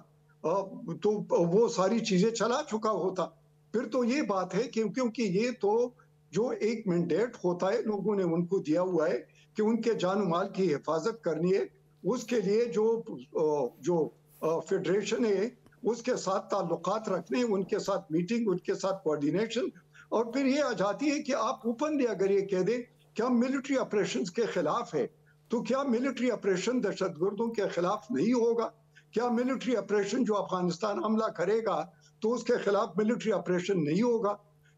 تو وہ ساری چیزیں چلا چکا ہوتا. پھر تو یہ بات ہے کیونکہ یہ تو جو ایک مینڈیٹ ہوتا ہے لوگوں نے ان کو دیا ہوا ہے کہ ان کے جان و مال کی حفاظت کرنی ہے, اس کے لیے جو فیڈریشن ہے اس کے ساتھ تعلقات رکھنے, ان کے ساتھ میٹنگ, ان کے ساتھ کوارڈینیشن. اور پھر یہ آ جاتی ہے کہ آپ اوپنلی اگر یہ کہہ دیں کہ ہم ملٹری آپریشنز کے خلاف ہے, تو کیا ملٹری آپریشن دہشت گردوں کے خلاف نہیں ہوگا؟ کیا ملٹری آپریشن جو افغانستان حملہ کرے گا تو اس کے خلاف ملٹری آپریشن نہیں ہوگا؟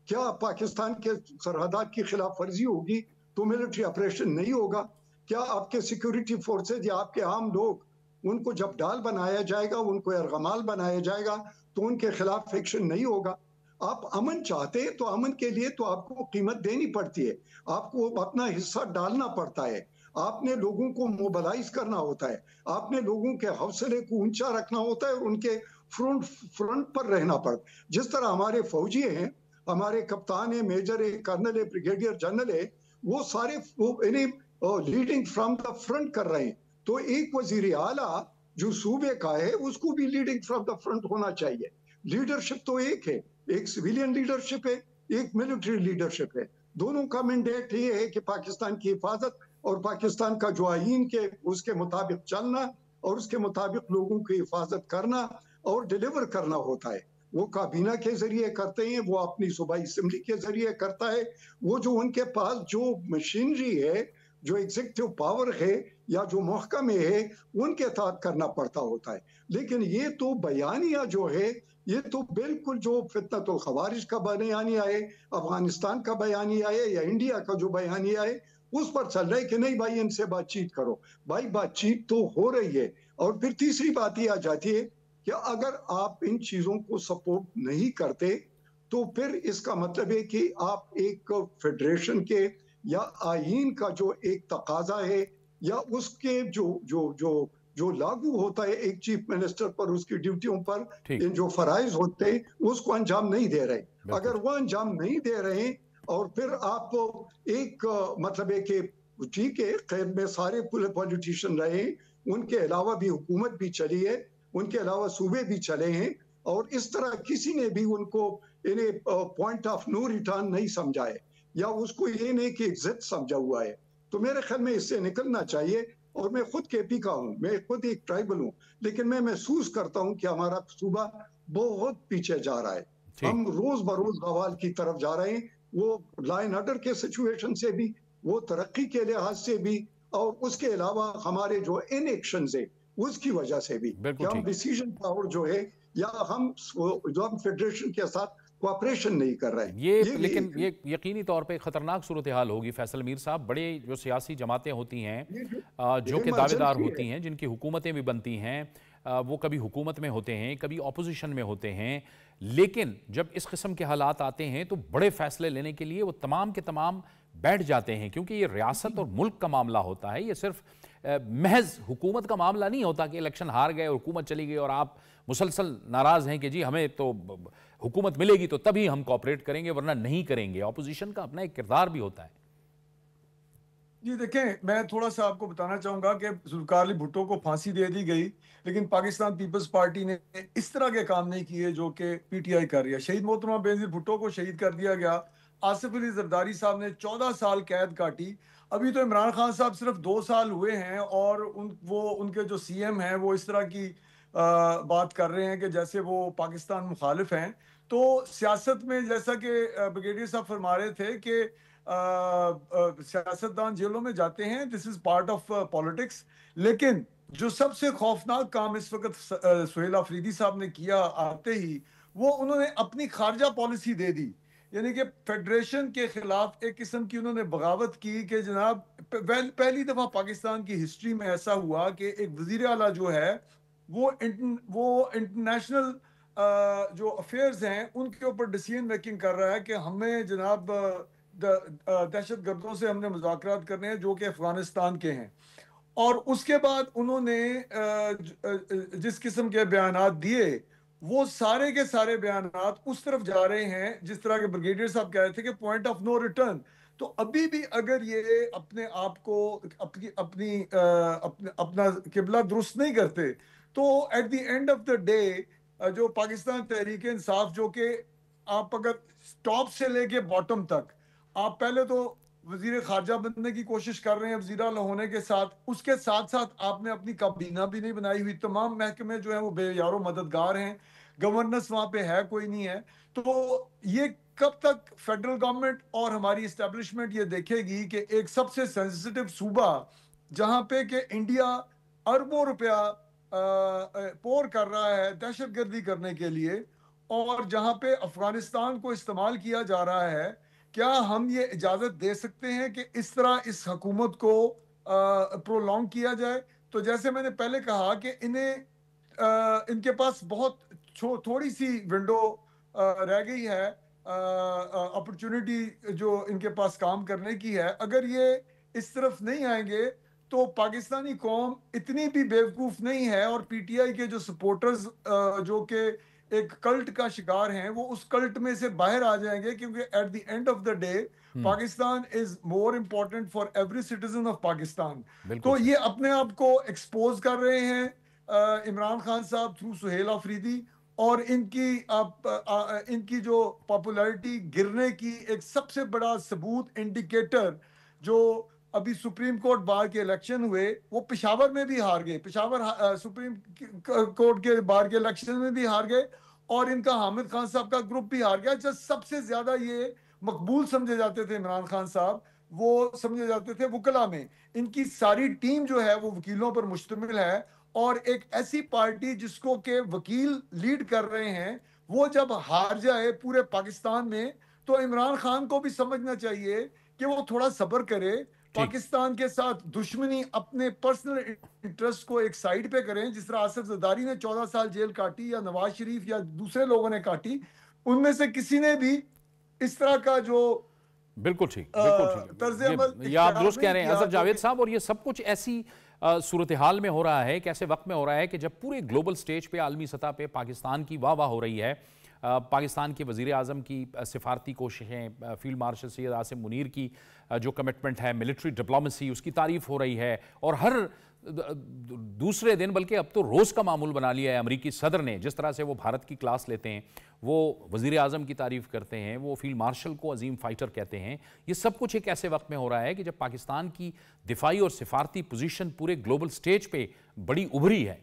کیا پاکستان کے سرحدات کی خلاف ورزی ہوگی تو ملٹری آپریشن نہیں ہوگا؟ کیا آپ کے سیکیورٹی فورسز یا آپ کے عام لوگ ان کو جب ڈال بنایا جائے گا, ان کو ارغمال بنایا جائے گا تو ان کے خلاف ایکشن نہیں ہوگا؟ آپ امن چاہتے ہیں تو امن کے لیے تو آپ کو قیمت دینی پڑتی ہے, آپ کو اپنا حصہ ڈالنا پڑتا ہے, آپ نے لوگوں کو موبلائز کرنا ہوتا ہے, آپ نے لوگوں کے حوصلے کو اونچا رکھنا ہوتا ہے اور ان کے فرنٹ پر رہنا پڑتا ہے. جس طرح ہمارے فوجی ہیں, ہمارے کپتان ہیں, میجر ہے, کرنل ہے, بریگیڈیئر جنرل ہے, وہ سارے لیڈنگ فرام دا فرنٹ کر رہے ہیں. تو ایک وزیر اعلیٰ جو صوبے کا ہے اس کو بھی لیڈنگ فرام دا فرنٹ ہونا چاہیے. لیڈرشپ تو ایک ہے, ایک سویلین لیڈرشپ ہے, ایک ملٹری لیڈرشپ ہے. دونوں کا مینڈیٹ یہ ہے کہ پاکستان کی حفاظت اور پاکستان کا جو آئین کے اس کے مطابق چلنا اور اس کے مطابق لوگوں کی حفاظت کرنا اور ڈیلیور کرنا ہوتا ہے. وہ کابینہ کے ذریعے کرتے ہیں, وہ اپنی صوبائی اسمبلی کے ذریعے کرتا ہے, وہ جو ان کے پاس جو مشینری ہے, جو ایگزیکٹو پاور ہے یا جو محکمے ہے ان کے تحت کرنا پڑتا ہوتا ہے. لیکن یہ تو بیانیہ جو ہے یہ تو بالکل جو فتنۃ الخوارج کا بیانیہ ہے, افغانستان کا بیانیہ ہے یا انڈیا کا جو بیانیہ ہے اس پر چل رہا ہے کہ نہیں بھائی ان سے بات چیت کرو. بھائی بات چیت تو ہو رہی ہے. اور پھر تیسری بات یہ آ جاتی ہے کہ اگر آپ ان چیزوں کو سپورٹ نہیں کرتے تو پھر اس کا مطلب ہے کہ آپ ایک فیڈریشن کے یا آئین کا جو ایک تقاضا ہے یا اس کے جو لاگو ہوتا ہے ایک چیف منسٹر پر, اس کی ڈیوٹیوں پر جو فرائض ہوتے ہیں اس کو انجام نہیں دے رہے. اگر وہ انجام نہیں دے رہے اور پھر آپ ایک مطلب ہے کہ ٹھیک ہے خیر میں سارے پولیٹیشین رہے, ان کے علاوہ بھی حکومت بھی چلی ہے, ان کے علاوہ صوبے بھی چلے ہیں, اور اس طرح کسی نے بھی ان کو پوائنٹ آف نو ریٹرن نہیں سمجھا ہے یا اس کو یہ نہیں کہ ایگزٹ سمجھا ہوا ہے. तो मेरे ख्याल में इससे निकलना चाहिए। और मैं खुद केपी का हूँ, मैं खुद एक ट्राइबल हूँ, लेकिन मैं महसूस करता हूँ कि हमारा सूबा बहुत पीछे जा रहा है। हम रोज बरोज बवाल की तरफ जा रहे हैं, वो लॉ एंड ऑर्डर के सिचुएशन से भी, वो तरक्की के लिहाज से भी, और उसके अलावा हमारे जो इनएक्शंस है उसकी वजह से भी, कि हम डिसीजन पावर जो है या हम फेडरेशन के साथ कोऑपरेशन नहीं कर रहे हैं। लेकिन ये यकीनी तौर पे खतरनाक सूरत हाल होगी फैसल मीर साहब। बड़े जो सियासी जमातें होती हैं जो कि दावेदार होती हैं, जिनकी हुकूमतें भी बनती हैं, वो कभी हुकूमत में होते हैं, कभी ऑपोजिशन में होते हैं, लेकिन जब इस किस्म के हालात आते हैं तो बड़े फैसले लेने के लिए वो तमाम के तमाम बैठ जाते हैं, क्योंकि ये रियासत और मुल्क का मामला होता है। ये सिर्फ महज हुकूमत का मामला नहीं होता कि इलेक्शन हार गए, हुकूमत चली गई और आप मुसलसल नाराज हैं कि जी हमें तो हुकूमत मिलेगी तो तभी हम कोऑपरेट करेंगे वरना नहीं करेंगे। ऑपोजिशन का अपना एक किरदार भी होता है। जी देखें, मैं थोड़ा सा आपको बताना चाहूंगा कि जुल्फिकार अली भुट्टो को फांसी दे दी गई, लेकिन पाकिस्तान पीपल्स पार्टी ने इस तरह के काम नहीं किए जो कि पीटीआई कर रही है। शहीद मोहतरमा बेनजीर भुट्टो को शहीद कर दिया गया, आसिफ अली जरदारी साहब ने 14 साल कैद काटी। अभी तो इमरान खान साहब सिर्फ 2 साल हुए हैं और उनके जो सीएम हैं वो इस तरह की बात कर रहे हैं कि जैसे वो पाकिस्तान मुखालिफ हैं। तो सियासत में जैसा कि ब्रिगेडियर साहब फरमा रहे थे कि सियासतदान जेलों में जाते हैं, this is part of politics. लेकिन जो सबसे खौफनाक काम इस वक्त सुहेल अफरीदी साहब ने किया आते ही, वो उन्होंने अपनी खारजा पॉलिसी दे दी, यानी कि फेडरेशन के खिलाफ एक किस्म की उन्होंने बगावत की कि जनाब पहली दफा पाकिस्तान की हिस्ट्री में ऐसा हुआ कि एक वजीर आला जो है वो इंटरनेशनल जो अफेयर्स हैं उनके ऊपर डिसीजन मेकिंग कर रहा है कि हमें जनाब दहशत गर्दों से हमने मुज़ाकरात करने हैं जो कि अफगानिस्तान के हैं। और उसके बाद उन्होंने जिस किस्म के बयानात दिए, वो सारे के सारे बयानात उस तरफ जा रहे हैं जिस तरह के ब्रिगेडियर साहब कह रहे थे कि पॉइंट ऑफ नो रिटर्न। तो अभी भी अगर ये अपने आप को अपना किबला दुरुस्त नहीं करते तो at the end of the day जो पाकिस्तान तहरीक इंसाफ, जो कि आप अगर टॉप से लेके बॉटम तक, आप पहले तो वजीर खारजा बनने की कोशिश कर रहे हैं वजीर आला होने के साथ, उसके साथ साथ आपने अपनी काबीना भी नहीं बनाई हुई, तमाम महकमे जो है वो बेयारो मददगार हैं, गवर्नेंस वहां पे है कोई नहीं है। तो ये कब तक फेडरल गवर्नमेंट और हमारी इस्टेब्लिशमेंट ये देखेगी कि एक सबसे सेंसिटिव सूबा जहां पे कि इंडिया अरबों रुपया पोर कर रहा है दहशतगर्दी करने के लिए, और जहां पे अफगानिस्तान को इस्तेमाल किया जा रहा है, क्या हम ये इजाजत दे सकते हैं कि इस तरह इस हुकूमत को प्रोलॉन्ग किया जाए? तो जैसे मैंने पहले कहा कि इनके पास बहुत थोड़ी सी विंडो रह गई है, अपॉर्चुनिटी जो इनके पास काम करने की है। अगर ये इस तरफ नहीं आएंगे तो पाकिस्तानी कौम इतनी भी बेवकूफ नहीं है, और पीटीआई के जो सपोर्टर्स जो कि एक कल्ट का शिकार हैं, वो उस कल्ट में से बाहर आ जाएंगे, क्योंकि at the end of the day Pakistan is more important for every citizen of Pakistan. तो ये अपने आप को एक्सपोज कर रहे हैं इमरान खान साहब थ्रू सुहेल अफरीदी, और इनकी जो पॉपुलैरिटी गिरने की एक सबसे बड़ा सबूत, इंडिकेटर, जो अभी सुप्रीम कोर्ट बार के इलेक्शन हुए, वो पेशावर में भी हार गए, पेशावर सुप्रीम कोर्ट के बार के इलेक्शन में भी हार गए, और इनका हामिद खान साहब का ग्रुप भी हार गया। जब सबसे ज्यादा ये मकबूल समझे जाते थे इमरान खान साहब, वो समझे जाते थे वकला में। इनकी सारी टीम जो है वो वकीलों पर मुश्तमिल है, और एक ऐसी पार्टी जिसको के वकील लीड कर रहे हैं, वो जब हार जाए पूरे पाकिस्तान में, तो इमरान खान को भी समझना चाहिए कि वो थोड़ा सब्र करे, पाकिस्तान के साथ दुश्मनी अपने पर्सनल इंटरेस्ट को एक साइड पे करें। जिस तरह आसिफ जरदारी ने 14 साल जेल काटी, या नवाज शरीफ या दूसरे लोगों ने काटी, उनमें से किसी ने भी इस तरह का जो बिल्कुल ठीक ये आप दुरुस्त कह रहे हैं असद जावेद साहब। और ये सब कुछ ऐसी सूरत हाल में हो रहा है, कैसे वक्त में हो रहा है कि जब पूरे ग्लोबल स्टेज पे, आलमी सतह पे पाकिस्तान की वाह वाह हो रही है, पाकिस्तान के वज़ीर आज़म की सिफारती कोशिशें, फील्ड मार्शल सैयद आसिम मुनीर की जो कमिटमेंट है, मिलिट्री डिप्लोमेसी, उसकी तारीफ़ हो रही है, और हर दूसरे दिन, बल्कि अब तो रोज़ का मामूल बना लिया है अमरीकी सदर ने, जिस तरह से वो भारत की क्लास लेते हैं। وہ وزیر اعظم کی تعریف کرتے ہیں، وہ فیلڈ مارشل کو عظیم فائٹر کہتے ہیں. یہ سب کچھ ایک ایسے وقت میں ہو رہا ہے کہ جب پاکستان کی دفاعی اور سفارتی پوزیشن پورے گلوبل سٹیج پہ بڑی ابھری ہے.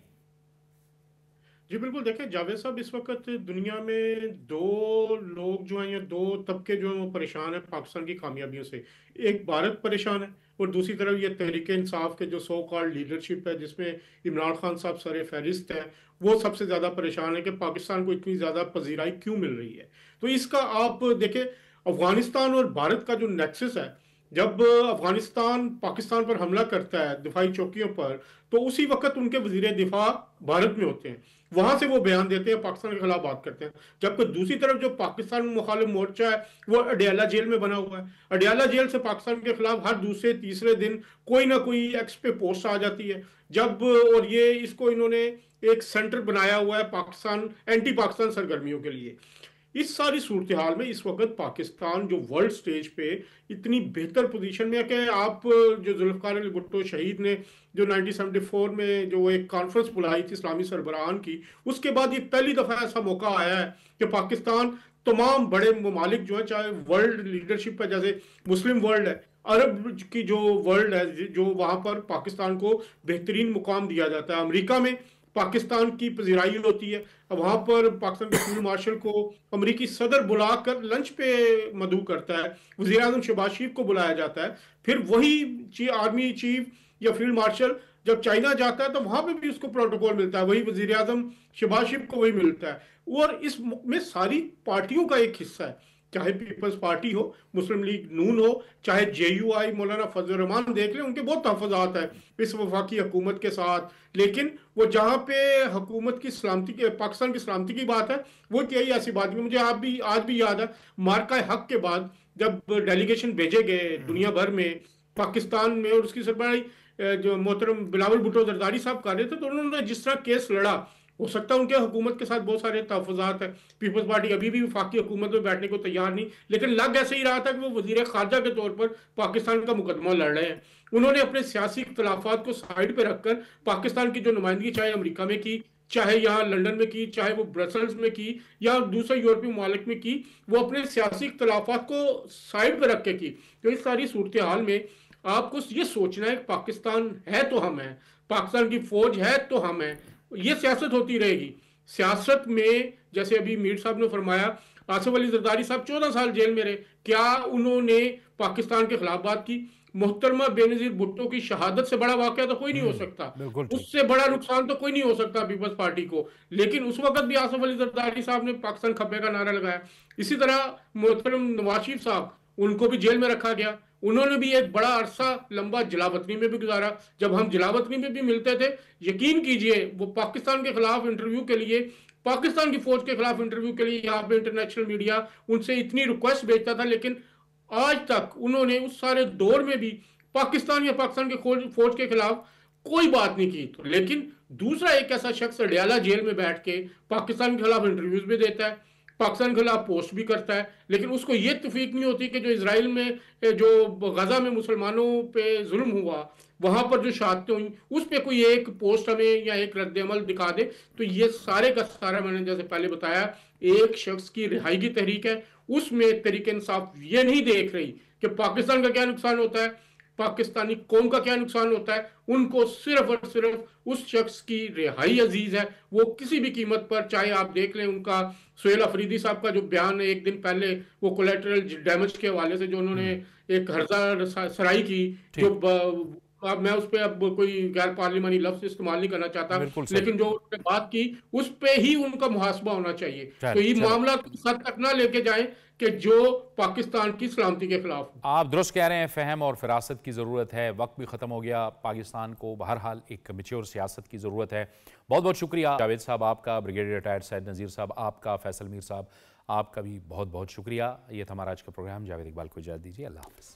جی بالکل، دیکھیں جاوید صاحب، اس وقت دنیا میں دو لوگ جو ہیں یا دو طبقے جو ہیں وہ پریشان ہیں پاکستان کی کامیابیوں سے. ایک بھارت پریشان ہے اور دوسری طرف یہ تحریک انصاف کے جو سو کالڈ لیڈرشپ ہے جس میں عمران خان صاحب سر فہرست ہیں، وہ سب سے زیادہ پریشان ہے کہ پاکستان کو اتنی زیادہ پذیرائی کیوں مل رہی ہے. تو اس کا آپ دیکھیں افغانستان اور بھارت کا جو نیکسس ہے، جب افغانستان پاکستان پر حملہ کرتا ہے دفاعی چوکیوں پر، تو اسی وقت ان کے وزیر دفاع بھارت میں ہوتے ہیں، وہاں سے وہ بیان دیتے ہیں، پاکستان کے خلاف بات کرتے ہیں. جبکہ دوسری طرف جو پاکستان مخالف مورچہ ہے وہ اڈیالہ جیل میں بنا ہوا ہے. اڈیالہ جیل سے پاکستان کے خلاف ہر دوسرے تیسرے دن کوئی نہ کوئی ایکس پہ پوسٹ آ جاتی ہے. اور یہ اس کو انہوں نے ایک سینٹر بنایا ہوا ہے پاکستان اینٹی پاکستان سرگرمیوں کے لیے. اس ساری صورتحال میں اس وقت پاکستان جو ورلڈ سٹیج پہ اتنی بہتر پوزیشن میں ہے کہ آپ جو ذوالفقار علی بھٹو شہید نے جو 1974 میں جو ایک کانفرنس بلائی تھی اسلامی سربراہان کی، اس کے بعد یہ پہلی دفعہ ایسا موقع آیا ہے کہ پاکستان تمام بڑے ممالک جو ہیں، چاہے ورلڈ لیڈرشپ ہے جیسے مسلم ورلڈ ہے، عرب کی جو ورلڈ ہے، جو وہاں پر پاکستان کو بہترین مقام دیا جاتا ہے. امریکہ میں پاکستان کی پذیرائی ہوتی ہے، وہاں پر پاکستان کے فیلڈ مارشل کو امریکی صدر بلا کر لنچ پہ مدعو کرتا ہے، وزیر اعظم شہباز شریف کو بلایا جاتا ہے. پھر وہی آرمی چیف یا فیلڈ مارشل جب چائنا جاتا ہے تو وہاں پہ بھی اس کو پروٹوکول ملتا ہے، وہی وزیر اعظم شہباز شریف کو وہی ملتا ہے. اور اس میں ساری پارٹیوں کا ایک حصہ ہے، چاہے پیپلز پارٹی ہو، مسلم لیگ نون ہو، چاہے جے یو آئی، مولانا فضل الرحمان دیکھ لیں، ان کے بہت تحفظات ہیں اس وفاقی حکومت کے ساتھ. لیکن وہ جہاں پہ حکومت کی سلامتی کے، پاکستان کی سلامتی کی بات ہے، وہ کئی ایسی بات ہے. مجھے آج بھی یاد ہے مارکہ حق کے بعد جب ڈیلیگیشن بھیجے گئے دنیا بھر میں پاکستان میں، اور اس کی سربراہی جو محترم بلاول بھٹو زرداری صاحب کر رہے تھے، تو انہوں نے جس طرح کیس لڑا، ہو سکتا ہے ان کے حکومت کے ساتھ بہت سارے تحفظات ہیں، پیپلز پارٹی ابھی بھی وفاقی حکومت میں بیٹھنے کو تیار نہیں، لیکن لگ ایسے ہی رہا تھا کہ وہ وزیر خارجہ کے طور پر پاکستان کا مقدمہ لڑ رہے ہیں. انہوں نے اپنے سیاسی اختلافات کو سائیڈ پہ رکھ کر پاکستان کی جو نمائندگی چاہے امریکہ میں کی، چاہے یہاں لنڈن میں کی، چاہے وہ برسلز میں کی یا دوسرے یورپی ممالک میں کی، وہ اپنے سیاسی اختلافات کو سائیڈ پہ رکھ کے کی. تو اس ساری صورتحال میں آپ کو یہ سوچنا ہے کہ پاکستان ہے تو ہم ہیں، پاکستان کی فوج ہے تو ہم ہیں. یہ سیاست ہوتی رہے گی. سیاست میں جیسے ابھی میر صاحب نے فرمایا، آصف علی زرداری صاحب 14 سال جیل میں رہے، کیا انہوں نے پاکستان کے خلاف بات کی؟ محترمہ بے نظیر بھٹو کی شہادت سے بڑا واقعہ تو کوئی نہیں ہو سکتا، اس سے بڑا نقصان تو کوئی نہیں ہو سکتا پیپلز پارٹی کو. لیکن اس وقت بھی آصف علی زرداری صاحب نے پاکستان کھپے کا نعرہ لگایا. اسی طرح محترم نواز شریف صاحب، ان کو بھی جیل میں رکھا گیا، انہوں نے بھی ایک بڑا عرصہ لمبا جلا وطنی میں بھی گزارا. جب ہم جلا وطنی میں بھی ملتے تھے، یقین کیجئے وہ پاکستان کے خلاف انٹرویو کے لیے، پاکستان کی فوج کے خلاف انٹرویو کے لیے یہاں پہ انٹرنیشنل میڈیا ان سے اتنی ریکویسٹ بھیجتا تھا، لیکن آج تک انہوں نے اس سارے دور میں بھی پاکستان یا پاکستان کے فوج کے خلاف کوئی بات نہیں کی. لیکن دوسرا ایک ایسا شخص اڈیالہ جیل میں بیٹھ کے پاکستان کے خلاف انٹرویوز بھی دیتا ہے، پاکستان کے خلاف پوسٹ بھی کرتا ہے، لیکن اس کو یہ توفیق نہیں ہوتی کہ جو اسرائیل میں، جو غزہ میں مسلمانوں پہ ظلم ہوا، وہاں پر جو شہادتیں ہوئیں، اس پہ کوئی ایک پوسٹ ہمیں یا ایک رد عمل دکھا دے. تو یہ سارے کا سارا، میں نے جیسے پہلے بتایا، ایک شخص کی رہائی کی تحریک ہے. اس میں تحریک انصاف یہ نہیں دیکھ رہی کہ پاکستان کا کیا نقصان ہوتا ہے، پاکستانی قوم کا کیا نقصان ہوتا ہے. ان کو صرف اور صرف اس شخص کی رہائی عزیز ہے، وہ کسی بھی قیمت پر. چاہے آپ دیکھ لیں ان کا سہیل افریدی صاحب کا جو بیان ہے ایک دن پہلے، وہ کولیٹرل ڈیمیج کے حوالے سے جو انہوں نے ایک ہرزہ سرائی کی، جو میں اس پہ اب کوئی غیر پارلیمانی لفظ استعمال نہیں کرنا چاہتا، لیکن جو اس پہ بات کی اس پہ ہی ان کا محاسبہ ہونا چاہیے. تو یہ معاملہ اس حد تک نہ لے کے جائیں کہ جو پاکستان کی سلامتی کے خلاف. آپ درست کہہ رہے ہیں، فہم اور فراست کی ضرورت ہے. وقت بھی ختم ہو گیا، پاکستان کو بہرحال ایک میچور سیاست کی ضرورت ہے. بہت بہت شکریہ جاوید صاحب آپ کا، بریگیڈیئر ریٹائرڈ سید نذیر صاحب آپ کا، فیصل میر صاحب آپ کا بھی بہت بہت شکریہ. یہ تھا ہمارا آج کا پروگرام. جاوید اقبال کو اجازت دیجیے. اللہ حافظ.